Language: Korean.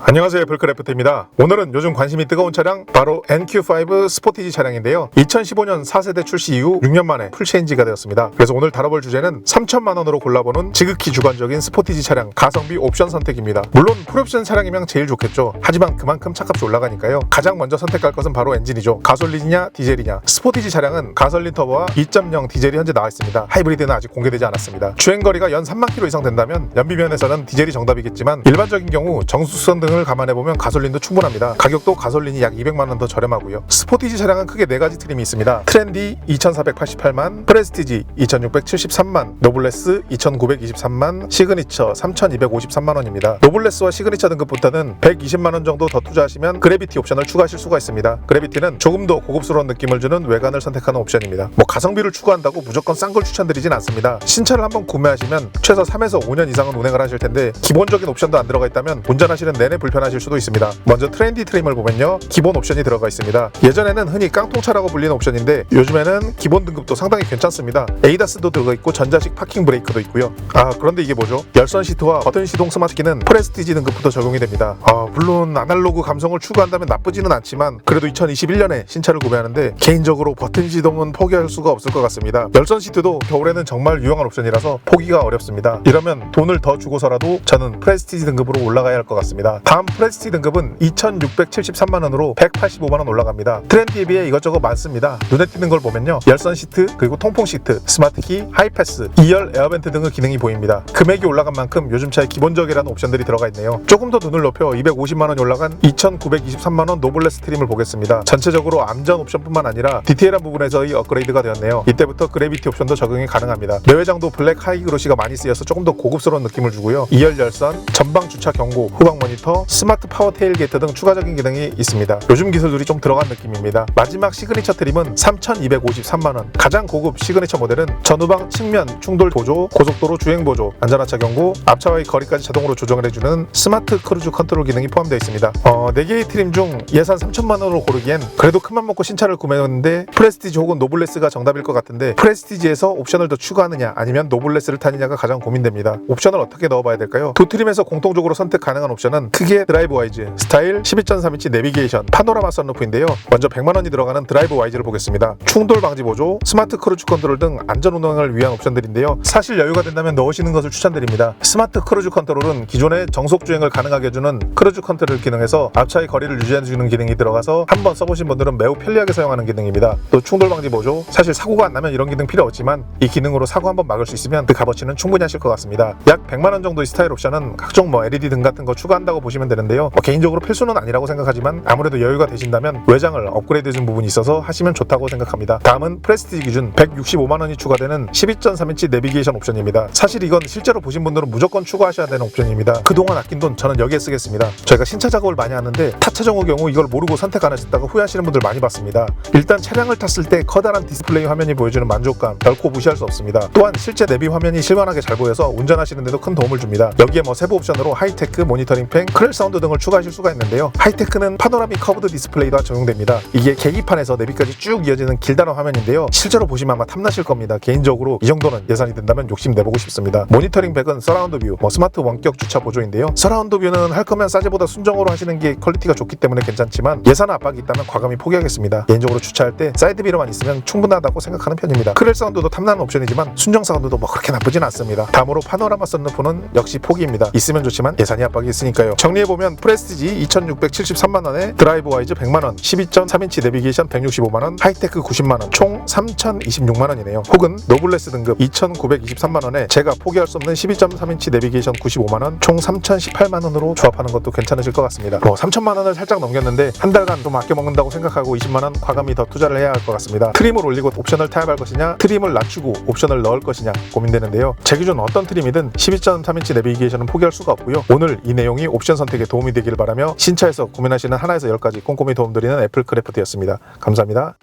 안녕하세요, 애플크래프트입니다. 오늘은 요즘 관심이 뜨거운 차량 바로 NQ5 스포티지 차량인데요. 2015년 4세대 출시 이후 6년 만에 풀체인지가 되었습니다. 그래서 오늘 다뤄볼 주제는 3천만원으로 골라보는 지극히 주관적인 스포티지 차량 가성비 옵션 선택입니다. 물론 풀옵션 차량이면 제일 좋겠죠. 하지만 그만큼 차값이 올라가니까요. 가장 먼저 선택할 것은 바로 엔진이죠. 가솔린이냐 디젤이냐. 스포티지 차량은 가솔린 터보와 2.0 디젤이 현재 나와 있습니다. 하이브리드는 아직 공개되지 않았습니다. 주행거리가 연 3만 km 이상 된다면 연비면에서는 디젤이 정답이겠지만 일반적인 경우 정수성 등을 감안해보면 가솔린도 충분합니다. 가격도 가솔린이 약 200만원 더 저렴하고요. 스포티지 차량은 크게 4가지 트림이 있습니다. 트렌디 2488만, 프레스티지 2673만, 노블레스 2923만, 시그니처 3253만원입니다. 노블레스와 시그니처 등급부터는 120만원 정도 더 투자하시면 그래비티 옵션을 추가하실 수가 있습니다. 그래비티는 조금 더 고급스러운 느낌을 주는 외관을 선택하는 옵션입니다. 가성비를 추구한다고 무조건 싼 걸 추천드리진 않습니다. 신차를 한번 구매하시면 최소 3에서 5년 이상은 운행을 하실 텐데 기본적인 옵션도 안 들어가 있다면 운전하시는 내내 불편하실 수도 있습니다. 먼저 트렌디 트림을 보면요, 기본 옵션이 들어가 있습니다. 예전에는 흔히 깡통차라고 불리는 옵션인데 요즘에는 기본 등급도 상당히 괜찮습니다. 에이다스도 들어가 있고 전자식 파킹 브레이크도 있고요. 그런데 이게 뭐죠? 열선 시트와 버튼 시동 스마트키는 프레스티지 등급부터 적용이 됩니다. 물론 아날로그 감성을 추구한다면 나쁘지는 않지만 그래도 2021년에 신차를 구매하는데 개인적으로 버튼 시동은 포기할 수가 없을 것 같습니다. 열선 시트도 겨울에는 정말 유용한 옵션이라서 포기가 어렵습니다. 이러면 돈을 더 주고서라도 저는 프레스티지 등급으로 올라가야 할 것 같습니다. 다음 프레스티지 등급은 2673만원으로 185만원 올라갑니다. 트렌디에 비해 이것저것 많습니다. 눈에 띄는 걸 보면요, 열선 시트, 그리고 통풍 시트, 스마트키, 하이패스, 2열 에어벤트 등의 기능이 보입니다. 금액이 올라간 만큼 요즘 차에 기본적이라는 옵션들이 들어가 있네요. 조금 더 눈을 높여 250만원이 올라간 2923만원 노블레스 트림을 보겠습니다. 전체적으로 암전 옵션뿐만 아니라 디테일한 부분에서의 업그레이드가 되었네요. 이때부터 그래비티 옵션도 적용이 가능합니다. 내외장도 블랙 하이 그로시가 많이 쓰여서 조금 더 고급스러운 느낌을 주고요. 2열 열선, 전방 주차 경고, 후방 모니터, 스마트 파워 테일게이트 등 추가적인 기능이 있습니다. 요즘 기술들이 좀 들어간 느낌입니다. 마지막 시그니처 트림은 3253만원. 가장 고급 시그니처 모델은 전후방 측면 충돌 보조, 고속도로 주행 보조, 안전하차 경고, 앞차와의 거리까지 자동으로 조정을 해주는 스마트 크루즈 컨트롤 기능이 포함되어 있습니다. 4개의 트림 중 예산 3천만원으로 고르기엔 그래도 큰맘 먹고 신차를 구매했는데 프레스티지 혹은 노블레스가 정답일 것 같은데 프레스티지에서 옵션을 더 추가하느냐 아니면 노블레스를 타느냐가 가장 고민됩니다. 옵션을 어떻게 넣어봐야 될까요? 두 트림에서 공통적으로 선택 가능한 옵션은 크게 드라이브 와이즈, 스타일, 12.3인치 내비게이션, 파노라마 선루프인데요. 먼저 100만원이 들어가는 드라이브 와이즈를 보겠습니다. 충돌 방지 보조, 스마트 크루즈 컨트롤 등 안전 운행을 위한 옵션들인데요. 사실 여유가 된다면 넣으시는 것을 추천드립니다. 스마트 크루즈 컨트롤은 기존의 정속 주행을 가능하게 해주는 크루즈 컨트롤 기능에서 앞차의 거리를 유지해주는 기능이 들어가서 한번 써보신 분들은 매우 편리하게 사용하는 기능입니다. 또 충돌 방지 보조, 사실 사고가 안 나면 이런 기능 필요 없지만 이 기능으로 사고 한번 막을 수 있으면 그 값어치는 충분히 하실 것 같습니다. 약 100만원 정도의 스타일 옵션은 각종 LED 등 같은 거 추가한다고 보시면 되는데요. 개인적으로 필수는 아니라고 생각하지만 아무래도 여유가 되신다면 외장을 업그레이드 해준 부분이 있어서 하시면 좋다고 생각합니다. 다음은 프레스티지 기준 165만원이 추가되는 12.3인치 내비게이션 옵션입니다. 사실 이건 실제로 보신 분들은 무조건 추가하셔야 되는 옵션입니다. 그동안 아낀 돈 저는 여기에 쓰겠습니다. 저희가 신차 작업을 많이 하는데 타차정의 경우 이걸 모르고 선택 안 하셨다가 후회하시는 분들 많이 봤습니다. 일단 차량을 탔을 때 커다란 디스플레이 화면이 보여주는 만족감 결코 무시할 수 없습니다. 또한 실제 내비 화면이 실감나게 잘 보여서 운전하시는 데도 큰 도움을 줍니다. 여기에 세부 옵션으로 하이테크, 모니터링 펜, 크렐 사운드 등을 추가하실 수가 있는데요. 하이테크는 파노라믹 커브드 디스플레이가 적용됩니다. 이게 계기판에서 내비까지 쭉 이어지는 길다란 화면인데요. 실제로 보시면 아마 탐나실 겁니다. 개인적으로 이 정도는 예산이 된다면 욕심내보고 싶습니다. 모니터링 백은 서라운드 뷰, 스마트 원격 주차 보조인데요. 서라운드 뷰는 할 거면 싸제보다 순정으로 하시는 게 퀄리티가 좋기 때문에 괜찮지만 예산 압박이 있다면 과감히 포기하겠습니다. 개인적으로 주차할 때 사이드 미러만 있으면 충분하다고 생각하는 편입니다. 크렐 사운드도 탐나는 옵션이지만 순정 사운드도 그렇게 나쁘진 않습니다. 다음으로 파노라마 선루프는 역시 포기입니다. 있으면 좋지만 예산이 압박이 있으니까요. 정리해보면 프레스티지 2673만원에 드라이브 와이즈 100만원, 12.3인치 내비게이션 165만원, 하이테크 90만원, 총 3026만원이네요. 혹은 노블레스 등급 2923만원에 제가 포기할 수 없는 12.3인치 내비게이션 95만원, 총 3018만원으로 조합하는 것도 괜찮으실 것 같습니다. 3천만원을 살짝 넘겼는데 한 달간 좀 아껴 먹는다고 생각하고 20만원 과감히 더 투자를 해야 할 것 같습니다. 트림을 올리고 옵션을 타협할 것이냐, 트림을 낮추고 옵션을 넣을 것이냐 고민되는데요. 제 기준 어떤 트림이든 12.3인치 내비게이션은 포기할 수가 없고요. 오늘 이 내용이 옵션 선택에 도움이 되길 바라며 신차에서 고민하시는 하나에서 10가지 꼼꼼히 도움드리는 애플크래프트였습니다. 감사합니다.